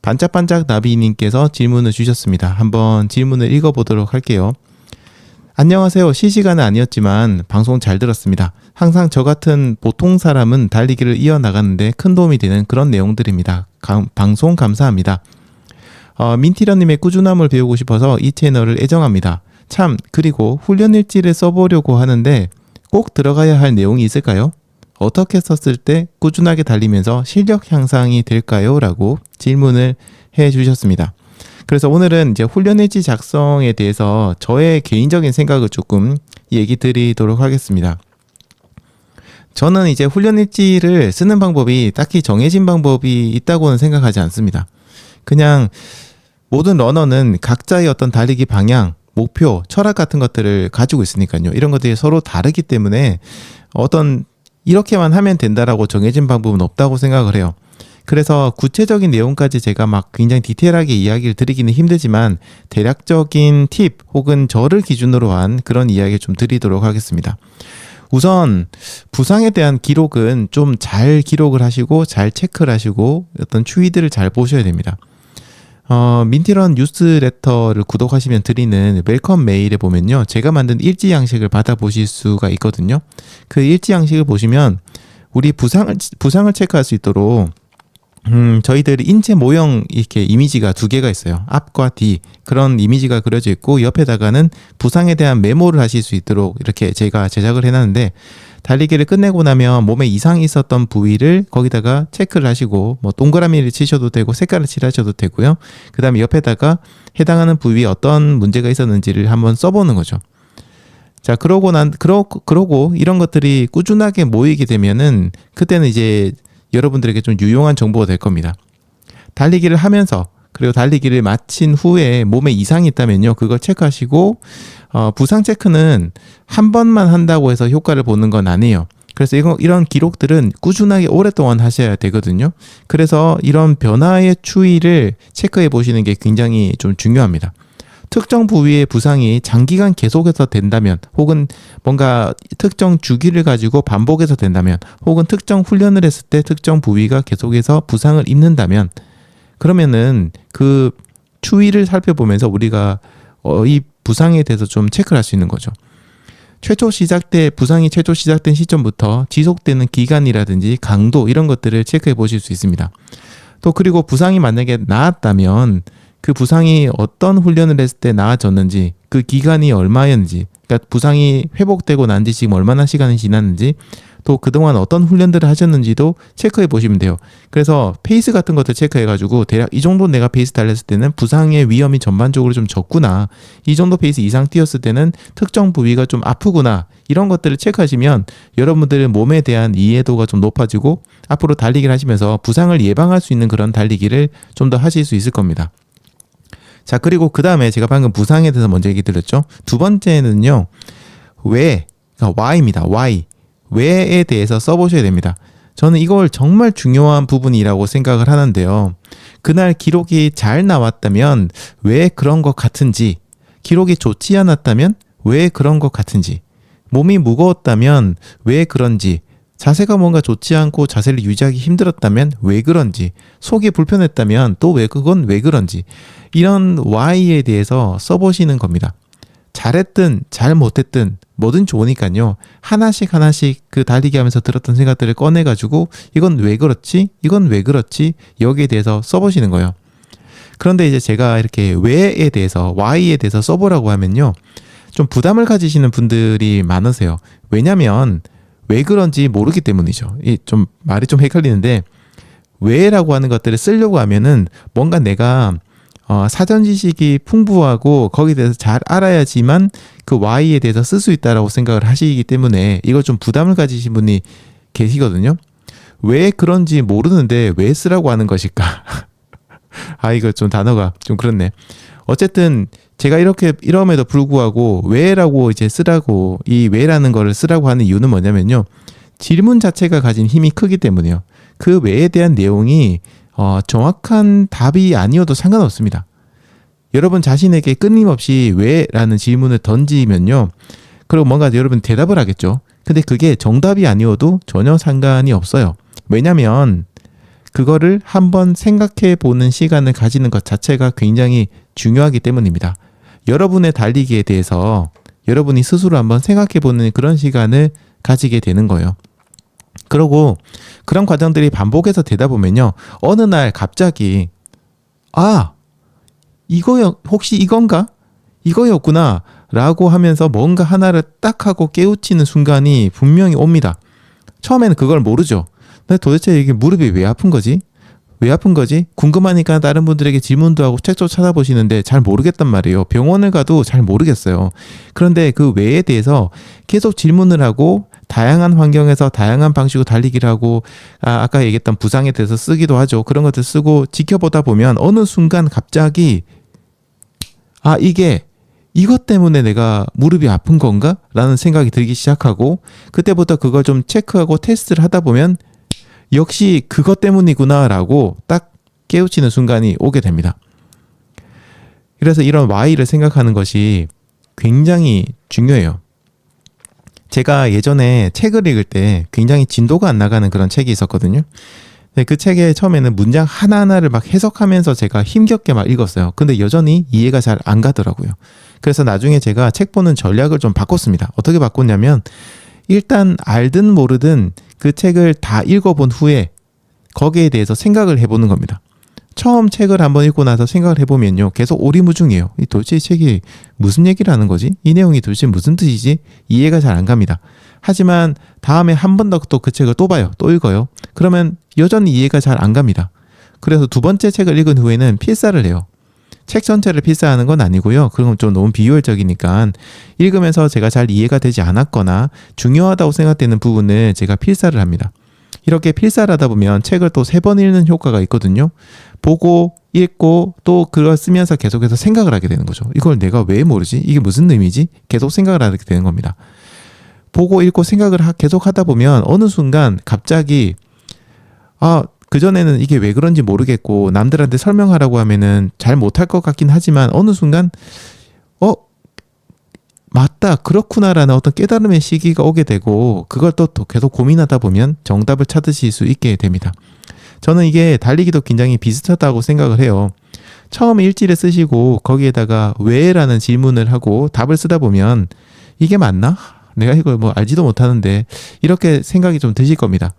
반짝반짝 나비님께서 질문을 주셨습니다. 한번 질문을 읽어보도록 할게요. 안녕하세요. 실시간은 아니었지만 방송 잘 들었습니다. 항상 저 같은 보통 사람은 달리기를 이어나가는데 큰 도움이 되는 그런 내용들입니다. 방송 감사합니다. 민티러님의 꾸준함을 배우고 싶어서 이 채널을 애정합니다. 참, 그리고 훈련 일지를 써보려고 하는데 꼭 들어가야 할 내용이 있을까요? 어떻게 썼을 때 꾸준하게 달리면서 실력 향상이 될까요? 라고 질문을 해 주셨습니다. 그래서 오늘은 이제 훈련일지 작성에 대해서 저의 개인적인 생각을 조금 얘기 드리도록 하겠습니다. 저는 이제 훈련일지를 쓰는 방법이 딱히 정해진 방법이 있다고는 생각하지 않습니다. 그냥 모든 러너는 각자의 어떤 달리기 방향, 목표, 철학 같은 것들을 가지고 있으니까요. 이런 것들이 서로 다르기 때문에 어떤 이렇게만 하면 된다라고 정해진 방법은 없다고 생각을 해요. 그래서 구체적인 내용까지 제가 막 굉장히 디테일하게 이야기를 드리기는 힘들지만 대략적인 팁 혹은 저를 기준으로 한 그런 이야기를 좀 드리도록 하겠습니다. 우선 부상에 대한 기록은 좀 잘 기록을 하시고 잘 체크를 하시고 어떤 추이들을 잘 보셔야 됩니다. 민티런 뉴스레터를 구독하시면 드리는 웰컴 메일에 보면요, 제가 만든 일지 양식을 받아보실 수가 있거든요. 그 일지 양식을 보시면 우리 부상을 체크할 수 있도록 저희들 인체 모형 이렇게 이미지가 두 개가 있어요. 앞과 뒤 그런 이미지가 그려져 있고 옆에다가는 부상에 대한 메모를 하실 수 있도록 이렇게 제가 제작을 해놨는데, 달리기를 끝내고 나면 몸에 이상이 있었던 부위를 거기다가 체크를 하시고 뭐 동그라미를 치셔도 되고 색깔을 칠하셔도 되고요. 그 다음에 옆에다가 해당하는 부위에 어떤 문제가 있었는지를 한번 써보는 거죠. 자, 그러고 이런 것들이 꾸준하게 모이게 되면은 그때는 이제 여러분들에게 좀 유용한 정보가 될 겁니다. 달리기를 하면서 그리고 달리기를 마친 후에 몸에 이상이 있다면요, 그걸 체크하시고 부상 체크는 한 번만 한다고 해서 효과를 보는 건 아니에요. 그래서 이런 기록들은 꾸준하게 오랫동안 하셔야 되거든요. 그래서 이런 변화의 추이를 체크해 보시는 게 굉장히 좀 중요합니다. 특정 부위의 부상이 장기간 계속해서 된다면, 혹은 뭔가 특정 주기를 가지고 반복해서 된다면, 혹은 특정 훈련을 했을 때 특정 부위가 계속해서 부상을 입는다면, 그러면은 그 추이를 살펴보면서 우리가 이 부상에 대해서 좀 체크를 할 수 있는 거죠. 부상이 최초 시작된 시점부터 지속되는 기간이라든지 강도, 이런 것들을 체크해 보실 수 있습니다. 또 그리고 부상이 만약에 나았다면 그 부상이 어떤 훈련을 했을 때 나아졌는지, 그 기간이 얼마였는지, 그러니까 부상이 회복되고 난 지 지금 얼마나 시간이 지났는지, 또 그동안 어떤 훈련들을 하셨는지도 체크해 보시면 돼요. 그래서 페이스 같은 것들 체크해 가지고 대략 이 정도 내가 페이스 달렸을 때는 부상의 위험이 전반적으로 좀 적구나, 이 정도 페이스 이상 뛰었을 때는 특정 부위가 좀 아프구나, 이런 것들을 체크하시면 여러분들의 몸에 대한 이해도가 좀 높아지고 앞으로 달리기를 하시면서 부상을 예방할 수 있는 그런 달리기를 좀 더 하실 수 있을 겁니다. 자, 그리고 그 다음에 제가 방금 부상에 대해서 먼저 얘기 드렸죠. 두 번째는요, 그러니까 Y입니다. 왜에 대해서 써보셔야 됩니다. 저는 이걸 정말 중요한 부분이라고 생각을 하는데요. 그날 기록이 잘 나왔다면 왜 그런 것 같은지, 기록이 좋지 않았다면 왜 그런 것 같은지, 몸이 무거웠다면 왜 그런지, 자세가 뭔가 좋지 않고 자세를 유지하기 힘들었다면 왜 그런지, 속이 불편했다면 또 그건 왜 그런지, 이런 Y에 대해서 써보시는 겁니다. 잘했든 잘 못했든 뭐든 좋으니까요, 하나씩 그 달리기 하면서 들었던 생각들을 꺼내가지고 이건 왜 그렇지? 이건 왜 그렇지? 여기에 대해서 써보시는 거예요. 그런데 이제 제가 이렇게 왜에 대해서, Y에 대해서 써보라고 하면요, 좀 부담을 가지시는 분들이 많으세요. 왜냐면 왜 그런지 모르기 때문이죠. 좀 말이 좀 헷갈리는데, 왜라고 하는 것들을 쓰려고 하면은 뭔가 내가 사전 지식이 풍부하고 거기에 대해서 잘 알아야지만 그 Y에 대해서 쓸 수 있다라고 생각을 하시기 때문에 이걸 좀 부담을 가지신 분이 계시거든요. 왜 그런지 모르는데 왜 쓰라고 하는 것일까? 이거 좀 단어가 좀 그렇네. 어쨌든 제가 이럼에도 불구하고 왜라고 이제 쓰라고, 이 왜라는 거를 쓰라고 하는 이유는 뭐냐면요, 질문 자체가 가진 힘이 크기 때문이에요. 그 왜에 대한 내용이 정확한 답이 아니어도 상관없습니다. 여러분 자신에게 끊임없이 왜라는 질문을 던지면요, 그리고 뭔가 여러분 대답을 하겠죠. 근데 그게 정답이 아니어도 전혀 상관이 없어요. 왜냐면 그거를 한번 생각해 보는 시간을 가지는 것 자체가 굉장히 중요하기 때문입니다. 여러분의 달리기에 대해서 여러분이 스스로 한번 생각해 보는 그런 시간을 가지게 되는 거예요. 그리고 그런 과정들이 반복해서 되다 보면요. 어느 날 갑자기 혹시 이건가? 이거였구나 라고 하면서 뭔가 하나를 딱 하고 깨우치는 순간이 분명히 옵니다. 처음에는 그걸 모르죠. 근데 도대체 이게 무릎이 왜 아픈 거지? 왜 아픈 거지? 궁금하니까 다른 분들에게 질문도 하고 책도 찾아보시는데 잘 모르겠단 말이에요. 병원을 가도 잘 모르겠어요. 그런데 그 외에 대해서 계속 질문을 하고 다양한 환경에서 다양한 방식으로 달리기를 하고 아까 얘기했던 부상에 대해서 쓰기도 하죠. 그런 것들 쓰고 지켜보다 보면 어느 순간 갑자기 이게 이것 때문에 내가 무릎이 아픈 건가? 라는 생각이 들기 시작하고 그때부터 그걸 좀 체크하고 테스트를 하다 보면 역시 그것 때문이구나 라고 딱 깨우치는 순간이 오게 됩니다. 그래서 이런 Y를 생각하는 것이 굉장히 중요해요. 제가 예전에 책을 읽을 때 굉장히 진도가 안 나가는 그런 책이 있었거든요. 근데 그 책에 처음에는 문장 하나하나를 막 해석하면서 제가 힘겹게 막 읽었어요. 근데 여전히 이해가 잘 안 가더라고요. 그래서 나중에 제가 책 보는 전략을 좀 바꿨습니다. 어떻게 바꿨냐면 일단 알든 모르든 그 책을 다 읽어본 후에 거기에 대해서 생각을 해보는 겁니다. 처음 책을 한번 읽고 나서 생각을 해보면요. 계속 오리무중이에요. 도대체 이 책이 무슨 얘기를 하는 거지? 이 내용이 도대체 무슨 뜻이지? 이해가 잘 안 갑니다. 하지만 다음에 한 번 더 또 그 책을 또 봐요. 또 읽어요. 그러면 여전히 이해가 잘 안 갑니다. 그래서 두 번째 책을 읽은 후에는 필사를 해요. 책 전체를 필사하는 건 아니고요. 그건 좀 너무 비효율적이니까 읽으면서 제가 잘 이해가 되지 않았거나 중요하다고 생각되는 부분을 제가 필사를 합니다. 이렇게 필사를 하다 보면 책을 또 3번 읽는 효과가 있거든요. 보고 읽고 또 그걸 쓰면서 계속해서 생각을 하게 되는 거죠. 이걸 내가 왜 모르지? 이게 무슨 의미지? 계속 생각을 하게 되는 겁니다. 보고 읽고 생각을 계속 하다 보면 어느 순간 갑자기 그전에는 이게 왜 그런지 모르겠고 남들한테 설명하라고 하면은 잘 못할 것 같긴 하지만 어느 순간 맞다 그렇구나라는 어떤 깨달음의 시기가 오게 되고 그걸 또 계속 고민하다 보면 정답을 찾으실 수 있게 됩니다. 저는 이게 달리기도 굉장히 비슷하다고 생각을 해요. 처음에 일지를 쓰시고 거기에다가 왜라는 질문을 하고 답을 쓰다 보면 이게 맞나? 내가 이걸 알지도 못하는데 이렇게 생각이 좀 드실 겁니다.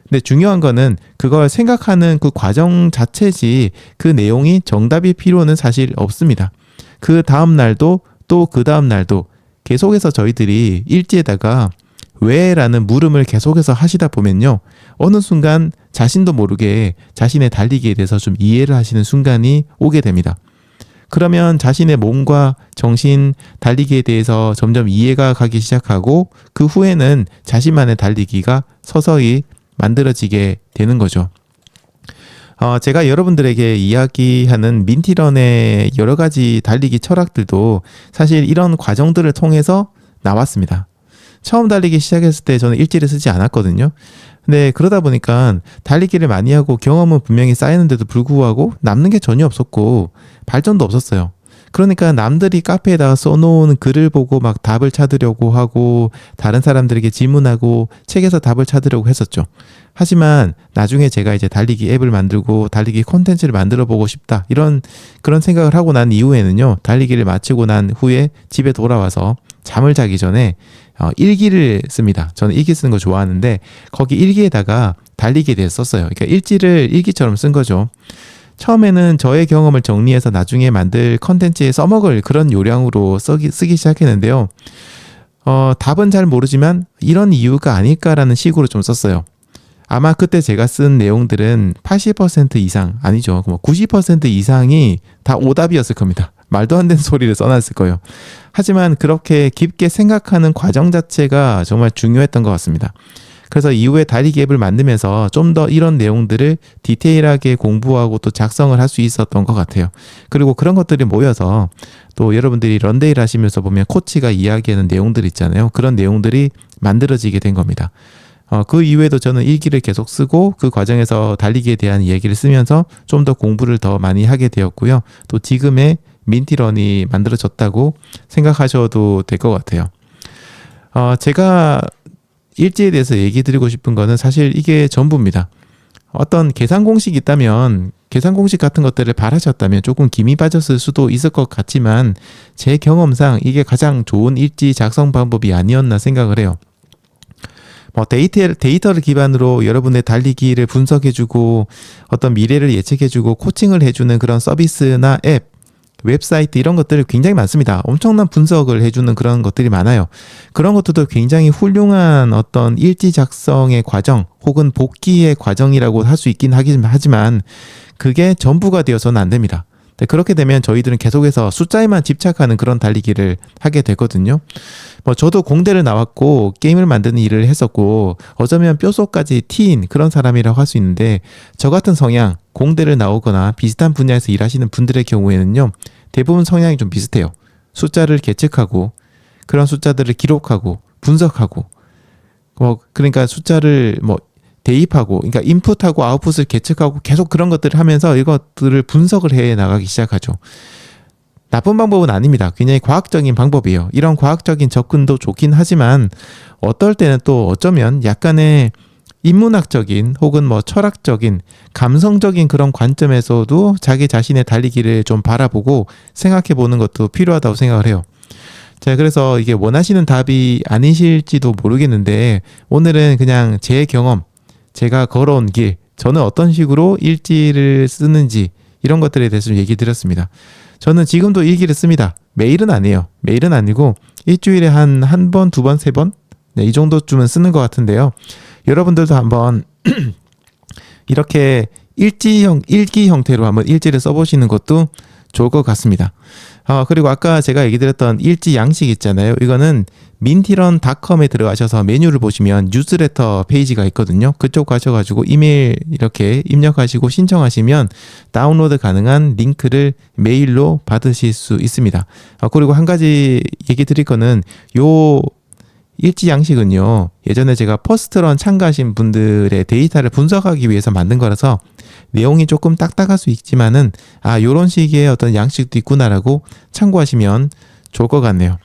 근데 중요한 거는 그걸 생각하는 그 과정 자체지 그 내용이 정답일 필요는 사실 없습니다. 그 다음 날도 또 그 다음 날도 계속해서 저희들이 일지에다가 왜라는 물음을 계속해서 하시다 보면요. 어느 순간 자신도 모르게 자신의 달리기에 대해서 좀 이해를 하시는 순간이 오게 됩니다. 그러면 자신의 몸과 정신, 달리기에 대해서 점점 이해가 가기 시작하고 그 후에는 자신만의 달리기가 서서히 만들어지게 되는 거죠. 제가 여러분들에게 이야기하는 민티런의 여러 가지 달리기 철학들도 사실 이런 과정들을 통해서 나왔습니다. 처음 달리기 시작했을 때 저는 일지를 쓰지 않았거든요. 근데 그러다 보니까 달리기를 많이 하고 경험은 분명히 쌓이는데도 불구하고 남는 게 전혀 없었고 발전도 없었어요. 그러니까 남들이 카페에다가 써놓은 글을 보고 막 답을 찾으려고 하고 다른 사람들에게 질문하고 책에서 답을 찾으려고 했었죠. 하지만 나중에 제가 이제 달리기 앱을 만들고 달리기 콘텐츠를 만들어 보고 싶다 그런 생각을 하고 난 이후에는요. 달리기를 마치고 난 후에 집에 돌아와서 잠을 자기 전에 일기를 씁니다. 저는 일기 쓰는 거 좋아하는데 거기 일기에다가 달리기에 대해서 썼어요. 그러니까 일지를 일기처럼 쓴 거죠. 처음에는 저의 경험을 정리해서 나중에 만들 컨텐츠에 써먹을 그런 요량으로 쓰기 시작했는데요. 답은 잘 모르지만 이런 이유가 아닐까라는 식으로 좀 썼어요. 아마 그때 제가 쓴 내용들은 80% 이상, 아니죠. 90% 이상이 다 오답이었을 겁니다. 말도 안 되는 소리를 써놨을 거예요. 하지만 그렇게 깊게 생각하는 과정 자체가 정말 중요했던 것 같습니다. 그래서 이후에 달리기 앱을 만들면서 좀 더 이런 내용들을 디테일하게 공부하고 또 작성을 할 수 있었던 것 같아요. 그리고 그런 것들이 모여서 또 여러분들이 런데일 하시면서 보면 코치가 이야기하는 내용들 있잖아요. 그런 내용들이 만들어지게 된 겁니다. 그 이후에도 저는 일기를 계속 쓰고 그 과정에서 달리기에 대한 이야기를 쓰면서 좀 더 공부를 더 많이 하게 되었고요. 또 지금의 민티런이 만들어졌다고 생각하셔도 될 것 같아요. 제가 일지에 대해서 얘기 드리고 싶은 거는 사실 이게 전부입니다. 어떤 계산 공식이 있다면 계산 공식 같은 것들을 바라셨다면 조금 김이 빠졌을 수도 있을 것 같지만 제 경험상 이게 가장 좋은 일지 작성 방법이 아니었나 생각을 해요. 뭐 데이터를 기반으로 여러분의 달리기를 분석해주고 어떤 미래를 예측해주고 코칭을 해주는 그런 서비스나 앱, 웹사이트 이런 것들이 굉장히 많습니다. 엄청난 분석을 해주는 그런 것들이 많아요. 그런 것들도 굉장히 훌륭한 어떤 일지 작성의 과정 혹은 복기의 과정이라고 할 수 있긴 하지만 그게 전부가 되어서는 안 됩니다. 그렇게 되면 저희들은 계속해서 숫자에만 집착하는 그런 달리기를 하게 되거든요. 뭐 저도 공대를 나왔고 게임을 만드는 일을 했었고 어쩌면 뼛속까지 T인 그런 사람이라고 할 수 있는데 저 같은 성향, 공대를 나오거나 비슷한 분야에서 일하시는 분들의 경우에는요. 대부분 성향이 좀 비슷해요. 숫자를 계측하고 그런 숫자들을 기록하고 분석하고 그러니까 숫자를 대입하고, 그러니까 인풋하고 아웃풋을 계측하고 계속 그런 것들을 하면서 이것들을 분석을 해 나가기 시작하죠. 나쁜 방법은 아닙니다. 굉장히 과학적인 방법이에요. 이런 과학적인 접근도 좋긴 하지만 어떨 때는 또 어쩌면 약간의 인문학적인 혹은 철학적인 감성적인 그런 관점에서도 자기 자신의 달리기를 좀 바라보고 생각해 보는 것도 필요하다고 생각을 해요. 자, 그래서 이게 원하시는 답이 아니실지도 모르겠는데 오늘은 그냥 제 경험, 제가 걸어온 길, 저는 어떤 식으로 일지를 쓰는지 이런 것들에 대해서 좀 얘기 드렸습니다. 저는 지금도 일기를 씁니다. 매일은 아니에요. 매일은 아니고 일주일에 한 번, 두 번, 세 번? 네, 이 정도쯤은 쓰는 것 같은데요. 여러분들도 한번 이렇게 일기 형태로 한번 일지를 써보시는 것도 좋을 것 같습니다. 그리고 아까 제가 얘기 드렸던 일지 양식 있잖아요. 이거는 민티런.com에 들어가셔서 메뉴를 보시면 뉴스레터 페이지가 있거든요. 그쪽 가셔가지고 이메일 이렇게 입력하시고 신청하시면 다운로드 가능한 링크를 메일로 받으실 수 있습니다. 그리고 한 가지 얘기 드릴 거는 요 일지 양식은요. 예전에 제가 퍼스트런 참가하신 분들의 데이터를 분석하기 위해서 만든 거라서 내용이 조금 딱딱할 수 있지만은 요런 식의 어떤 양식도 있구나라고 참고하시면 좋을 것 같네요.